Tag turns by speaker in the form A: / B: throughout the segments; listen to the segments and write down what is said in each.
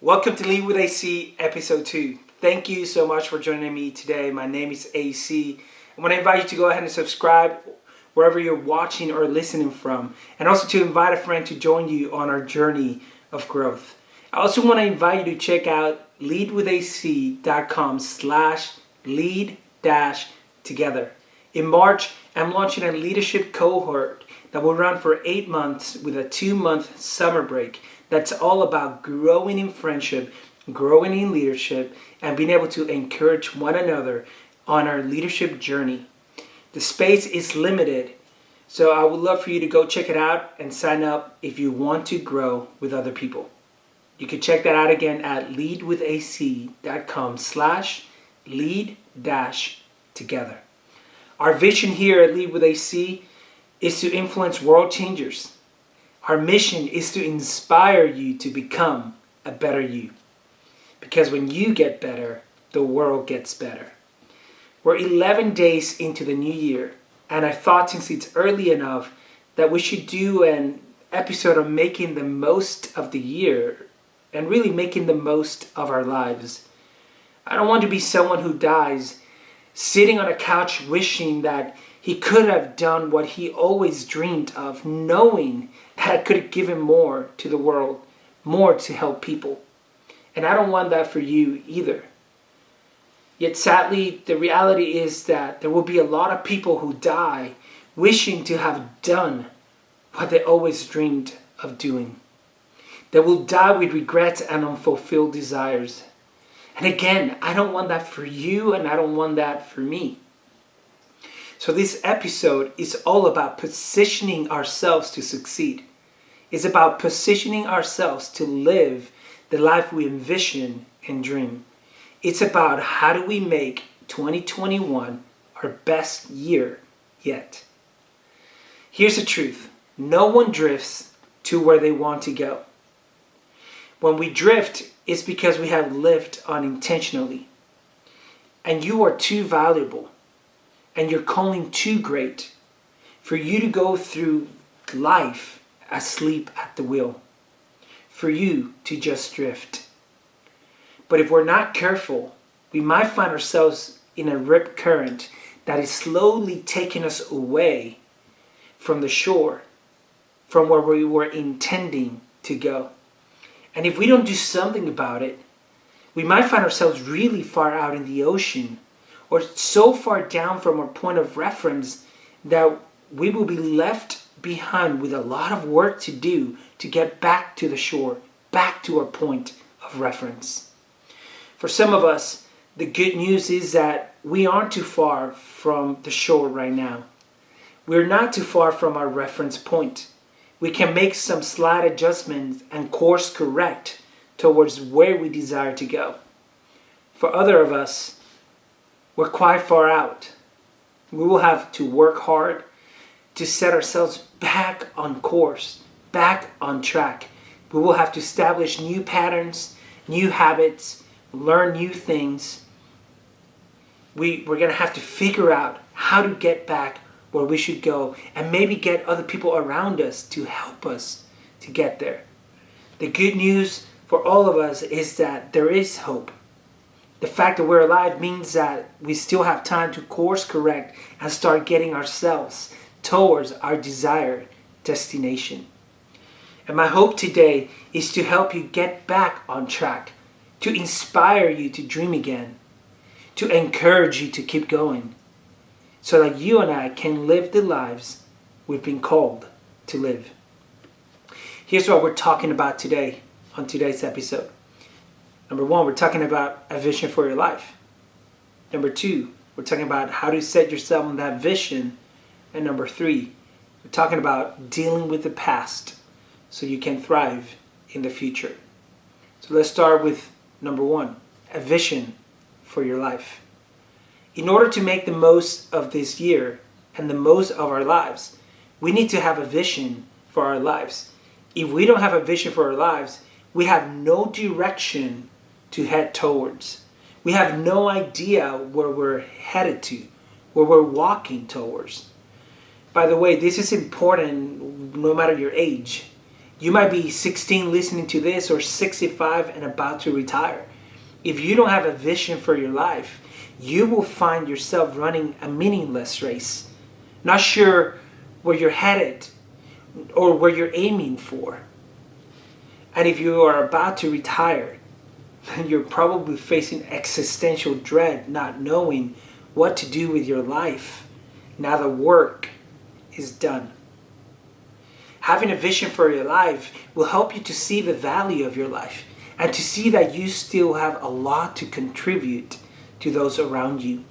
A: Welcome to Lead with AC, episode 2. Thank you so much for joining me today. My name is AC. I want to invite you to go ahead and subscribe wherever you're watching or listening from, and also to invite a friend to join you on our journey of growth. I also want to invite you to check out leadwithac.com/lead-together. In March, I'm launching a leadership cohort that will run for 8 months with a 2-month summer break. That's all about growing in friendship, growing in leadership, and being able to encourage one another on our leadership journey. The space is limited, so I would love for you to go check it out and sign up if you want to grow with other people. You can check that out again at leadwithac.com/lead-together. Our vision here at Lead with AC is to influence world changers. Our mission is to inspire you to become a better you. Because when you get better, the world gets better. We're 11 days into the new year, and I thought since it's early enough that we should do an episode on making the most of the year and really making the most of our lives. I don't want to be someone who dies sitting on a couch wishing that he could have done what he always dreamed of, knowing that I could have given more to the world, more to help people. And I don't want that for you either. Yet sadly, the reality is that there will be a lot of people who die wishing to have done what they always dreamed of doing. They will die with regrets and unfulfilled desires. And again, I don't want that for you, and I don't want that for me. So this episode is all about positioning ourselves to succeed. It's about positioning ourselves to live the life we envision and dream. It's about how do we make 2021 our best year yet. Here's the truth. No one drifts to where they want to go. When we drift, it's because we have lived unintentionally. And you are too valuable, and your calling too great for you to go through life asleep at the wheel, for you to just drift. But if we're not careful, we might find ourselves in a rip current that is slowly taking us away from the shore, from where we were intending to go. And if we don't do something about it, we might find ourselves really far out in the ocean, or so far down from our point of reference that we will be left behind with a lot of work to do to get back to the shore, back to our point of reference. For some of us, the good news is that we aren't too far from the shore right now. We're not too far from our reference point. We can make some slight adjustments and course correct towards where we desire to go. For other of us, we're quite far out. We will have to work hard to set ourselves back on course, back on track. We will have to establish new patterns, new habits, learn new things. We're going to have to figure out how to get back where we should go, and maybe get other people around us to help us to get there. The good news for all of us is that there is hope. The fact that we're alive means that we still have time to course correct and start getting ourselves towards our desired destination. And my hope today is to help you get back on track, to inspire you to dream again, to encourage you to keep going, so that you and I can live the lives we've been called to live. Here's what we're talking about today on today's episode. Number 1, we're talking about a vision for your life. Number 2, we're talking about how to set yourself on that vision. And number 3, we're talking about dealing with the past so you can thrive in the future. So let's start with number 1, a vision for your life. In order to make the most of this year and the most of our lives, we need to have a vision for our lives. If we don't have a vision for our lives, we have no direction to head towards. We have no idea where we're headed to, where we're walking towards. By the way, this is important no matter your age. You might be 16 listening to this, or 65 and about to retire. If you don't have a vision for your life, you will find yourself running a meaningless race, not sure where you're headed or where you're aiming for. And if you are about to retire, then you're probably facing existential dread, not knowing what to do with your life now the work is done. Having a vision for your life will help you to see the value of your life and to see that you still have a lot to contribute to those around you.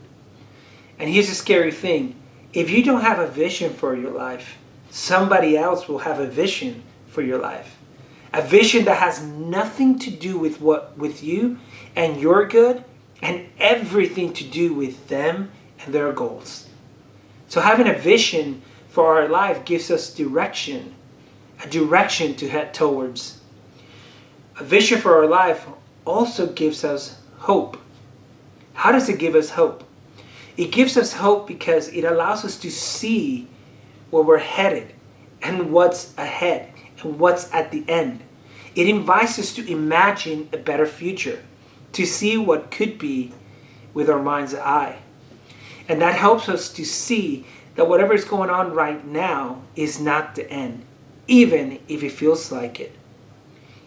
A: And here's the scary thing. If you don't have a vision for your life, somebody else will have a vision for your life. A vision that has nothing to do with you and your good, and everything to do with them and their goals. So having a vision for our life gives us direction, a direction to head towards. A vision for our life also gives us hope. How does it give us hope? It gives us hope because it allows us to see where we're headed and what's ahead and what's at the end. It invites us to imagine a better future, to see what could be with our mind's eye. And that helps us to see that whatever is going on right now is not the end, even if it feels like it.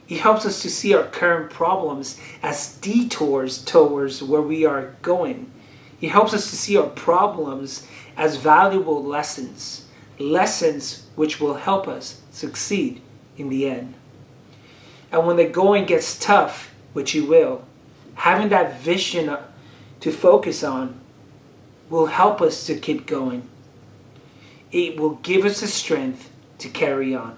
A: It helps us to see our current problems as detours towards where we are going. It helps us to see our problems as valuable lessons, lessons which will help us succeed in the end. And when the going gets tough, which it will, having that vision to focus on will help us to keep going. It will give us the strength to carry on.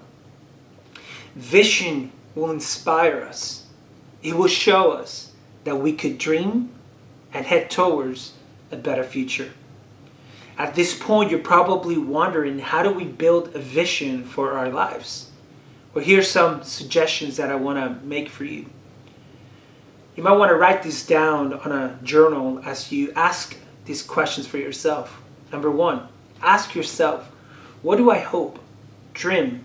A: Vision will inspire us. It will show us that we could dream and head towards a better future. At this point, you're probably wondering, how do we build a vision for our lives? Well, here's some suggestions that I want to make for you. You might want to write this down on a journal as you ask these questions for yourself. Number one, ask yourself, what do I hope, dream,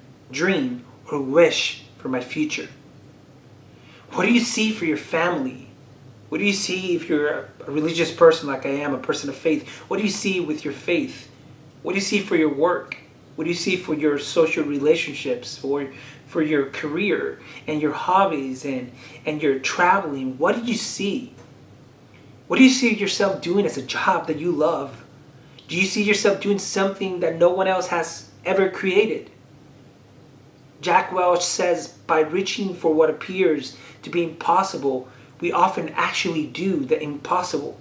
A: or wish for my future? What do you see for your family? What do you see if you're a religious person like I am, a person of faith? What do you see with your faith? What do you see for your work? What do you see for your social relationships, for your career and your hobbies and your traveling? What do you see? What do you see yourself doing as a job that you love? Do you see yourself doing something that no one else has ever created? Jack Welch says, by reaching for what appears to be impossible, we often actually do the impossible.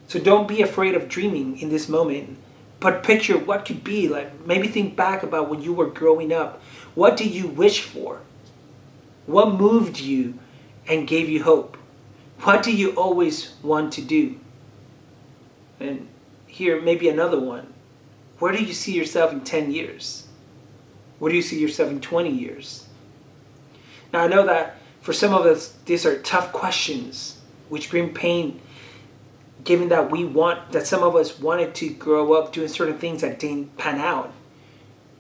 A: So don't be afraid of dreaming in this moment, but picture what could be. Like, maybe think back about when you were growing up. What did you wish for? What moved you and gave you hope? What do you always want to do? And here, maybe another one. Where do you see yourself in 10 years? Where do you see yourself in 20 years? Now, I know that for some of us, these are tough questions, which bring pain, given that some of us wanted to grow up doing certain things that didn't pan out.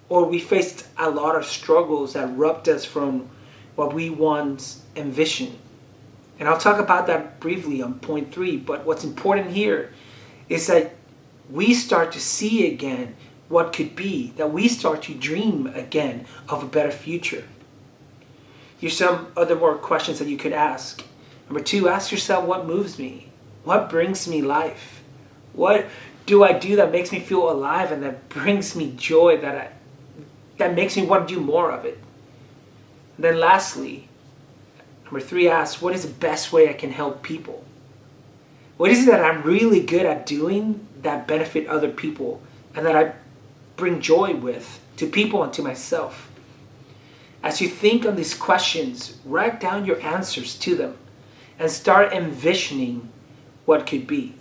A: Or we faced a lot of struggles that robbed us from what we once envisioned. And I'll talk about that briefly on point 3, but what's important here is that we start to see again what could be, that we start to dream again of a better future. Here's some other more questions that you could ask. Number 2, ask yourself, what moves me? What brings me life? What do I do that makes me feel alive and that brings me joy, that makes me want to do more of it? And then lastly, number 3, ask, what is the best way I can help people? What is it that I'm really good at doing that benefit other people and that I bring joy with to people and to myself? As you think on these questions, write down your answers to them and start envisioning what could be.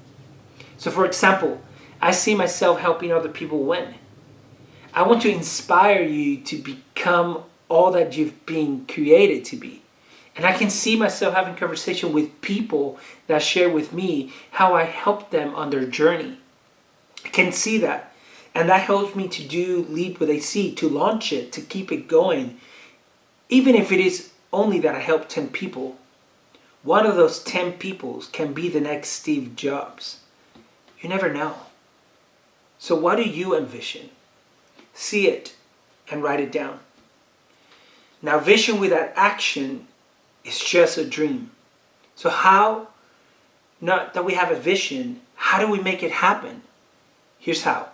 A: So for example, I see myself helping other people win. I want to inspire you to become all that you've been created to be. And I can see myself having conversation with people that share with me how I helped them on their journey. I can see that. And that helps me to do Lead with AC, to launch it, to keep it going. Even if it is only that I help 10 people, one of those 10 people can be the next Steve Jobs. You never know. So what do you envision? See it and write it down. Now, vision without action is just a dream. So how, not that we have a vision, how do we make it happen? Here's how.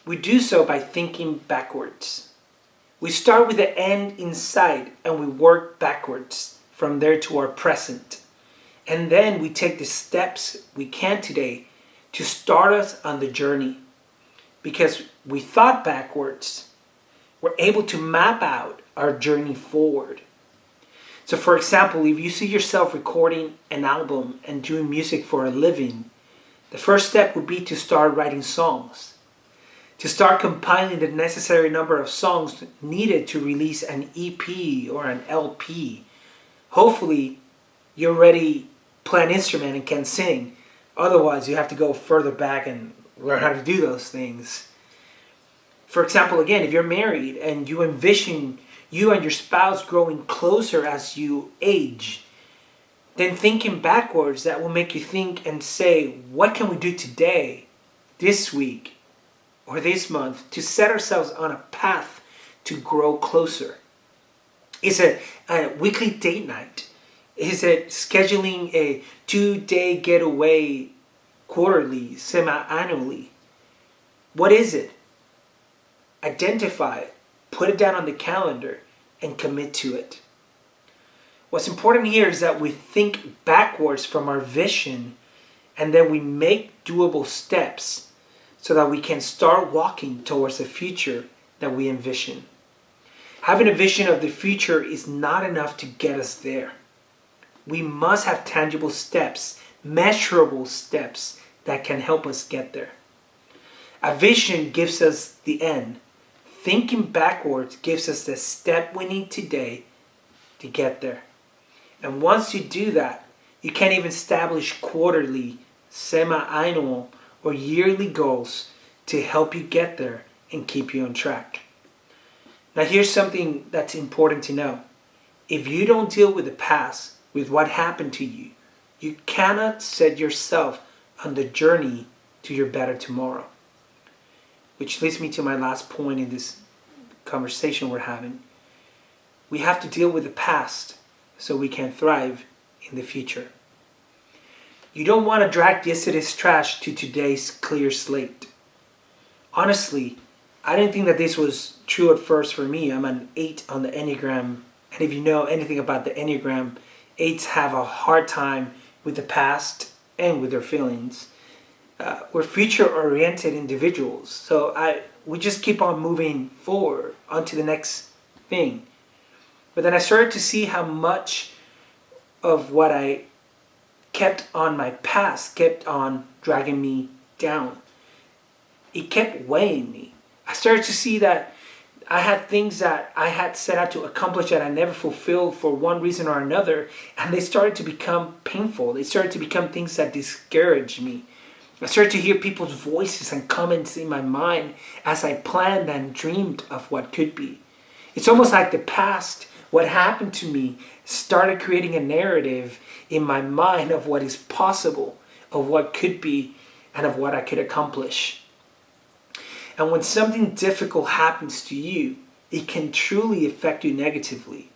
A: We do so by thinking backwards. We start with the end in sight and we work backwards from there to our present. And then we take the steps we can today to start us on the journey. Because we thought backwards, we're able to map out our journey forward. So for example, if you see yourself recording an album and doing music for a living, the first step would be to start writing songs. To start compiling the necessary number of songs needed to release an EP or an LP. Hopefully, you already play an instrument and can sing. Otherwise, you have to go further back and learn how to do those things. For example, again, if you're married and you envision you and your spouse growing closer as you age, then thinking backwards, that will make you think and say, what can we do today, this week, or this month to set ourselves on a path to grow closer? Is it a weekly date night? Is it scheduling a 2-day getaway quarterly, semi-annually? What is it? Identify it, put it down on the calendar, and commit to it. What's important here is that we think backwards from our vision and then we make doable steps so that we can start walking towards the future that we envision. Having a vision of the future is not enough to get us there. We must have tangible steps, measurable steps that can help us get there. A vision gives us the end. Thinking backwards gives us the step we need today to get there. And once you do that, you can even establish quarterly, semi-annual, or yearly goals to help you get there and keep you on track. Now here's something that's important to know. If you don't deal with the past, with what happened to you, you cannot set yourself on the journey to your better tomorrow. Which leads me to my last point in this conversation we're having. We have to deal with the past so we can thrive in the future. You don't want to drag yesterday's trash to today's clear slate. Honestly, I didn't think that this was true at first for me. I'm an 8 on the Enneagram. And if you know anything about the Enneagram, 8s have a hard time with the past and with their feelings. We're future-oriented individuals. So we just keep on moving forward onto the next thing. But then I started to see how much of what I kept on my past kept on dragging me down. It kept weighing me. I started to see that I had things that I had set out to accomplish that I never fulfilled for one reason or another, and they started to become painful. They started to become things that discouraged me. I started to hear people's voices and comments in my mind as I planned and dreamed of what could be. It's almost like the past, what happened to me, started creating a narrative in my mind of what is possible, of what could be, and of what I could accomplish. And when something difficult happens to you, it can truly affect you negatively.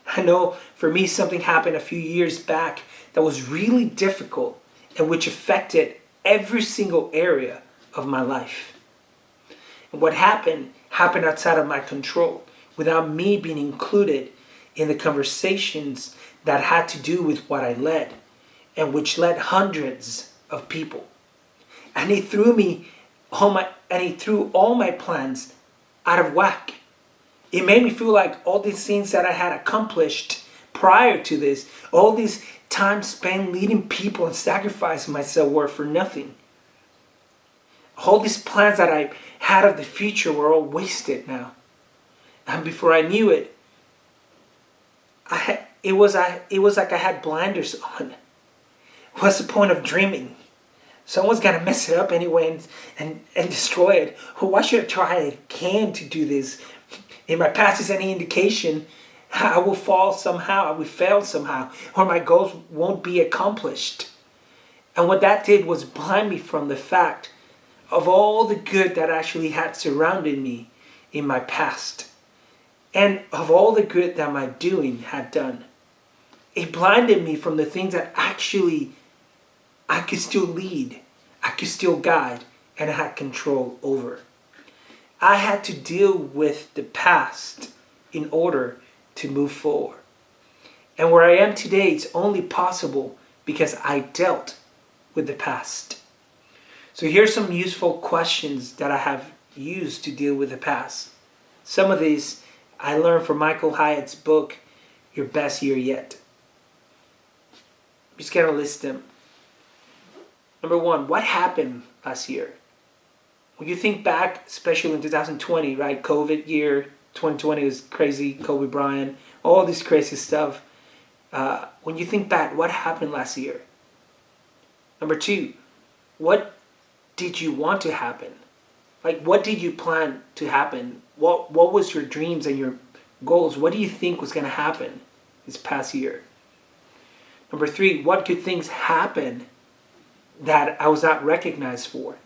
A: I know for me something happened a few years back that was really difficult and which affected every single area of my life. And what happened outside of my control, without me being included in the conversations that had to do with what I led, and which led hundreds of people. And he threw all my plans out of whack. It made me feel like all these things that I had accomplished prior to this, all these time spent leading people and sacrificing myself were for nothing. All these plans that I had of the future were all wasted now. And before I knew it, it was like I had blinders on. What's the point of dreaming? Someone's got to mess it up anyway and destroy it. Why should I try again to do this? If my past is any indication, I will fall somehow, I will fail somehow, or my goals won't be accomplished. And what that did was blind me from the fact of all the good that actually had surrounded me in my past, and of all the good that my doing had done. It blinded me from the things that actually I could still lead, I could still guide, and I had control over. I had to deal with the past in order to move forward. And where I am today is only possible because I dealt with the past. So here's some useful questions that I have used to deal with the past. Some of these I learned from Michael Hyatt's book, Your Best Year Yet. I'm just going to list them. Number one, what happened last year? When you think back, especially in 2020, right? COVID year, 2020 was crazy, Kobe Bryant, all this crazy stuff. When you think back, what happened last year? Number two, what did you want to happen? Like, what did you plan to happen? What was your dreams and your goals? What do you think was going to happen this past year? Number three, what good things happened that I was not recognized for?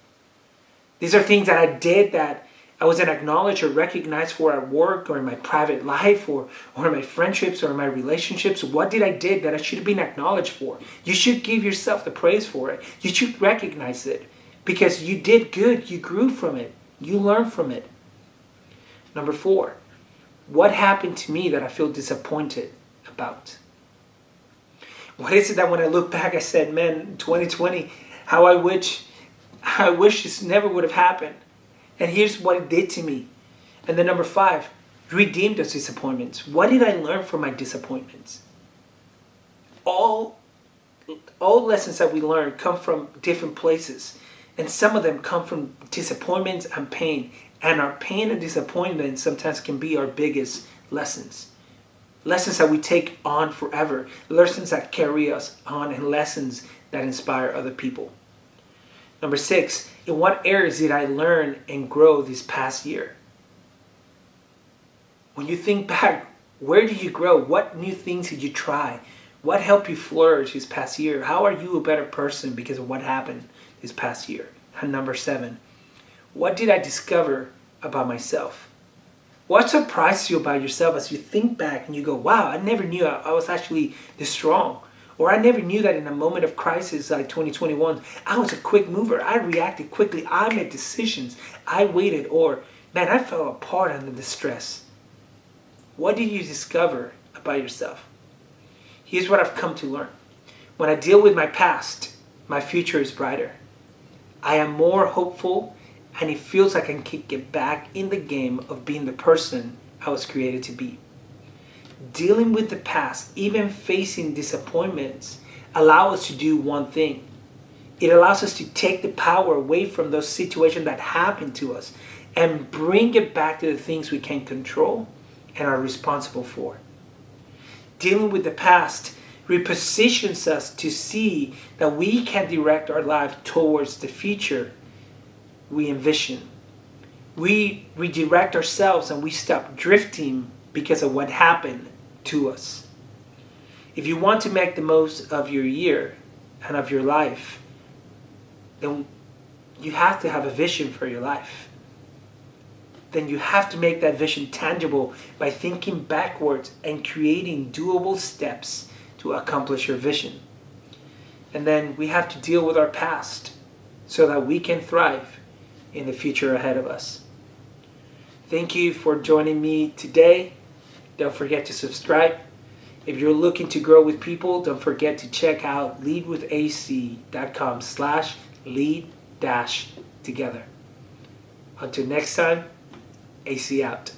A: These are things that I did that I wasn't acknowledged or recognized for at work or in my private life or in my friendships or in my relationships. What did I did that I should have been acknowledged for? You should give yourself the praise for it. You should recognize it because you did good. You grew from it. You learned from it. Number four, what happened to me that I feel disappointed about? What is it that when I look back, I said, man, 2020, how I wish this never would have happened. And here's what it did to me. And then number five, redeem those disappointments. What did I learn from my disappointments? All lessons that we learn come from different places. And some of them come from disappointments and pain. And our pain and disappointment sometimes can be our biggest lessons. Lessons that we take on forever. Lessons that carry us on, and lessons that inspire other people. Number six, in what areas did I learn and grow this past year? When you think back, where did you grow? What new things did you try? What helped you flourish this past year? How are you a better person because of what happened this past year? And number seven, what did I discover about myself? What surprised you about yourself as you think back and you go, wow, I never knew I was actually this strong. Or I never knew that in a moment of crisis like 2021, I was a quick mover. I reacted quickly. I made decisions. I waited. Or, man, I fell apart under the stress. What did you discover about yourself? Here's what I've come to learn. When I deal with my past, my future is brighter. I am more hopeful, and it feels like I can get back in the game of being the person I was created to be. Dealing with the past, even facing disappointments, allow us to do one thing. It allows us to take the power away from those situations that happened to us and bring it back to the things we can control and are responsible for. Dealing with the past repositions us to see that we can direct our life towards the future we envision. We redirect ourselves and we stop drifting because of what happened to us. If you want to make the most of your year and of your life, then you have to have a vision for your life. Then you have to make that vision tangible by thinking backwards and creating doable steps to accomplish your vision. And then we have to deal with our past so that we can thrive in the future ahead of us. Thank you for joining me today. Don't forget to subscribe. If you're looking to grow with people, don't forget to check out leadwithac.com/lead-together. Until next time, AC out.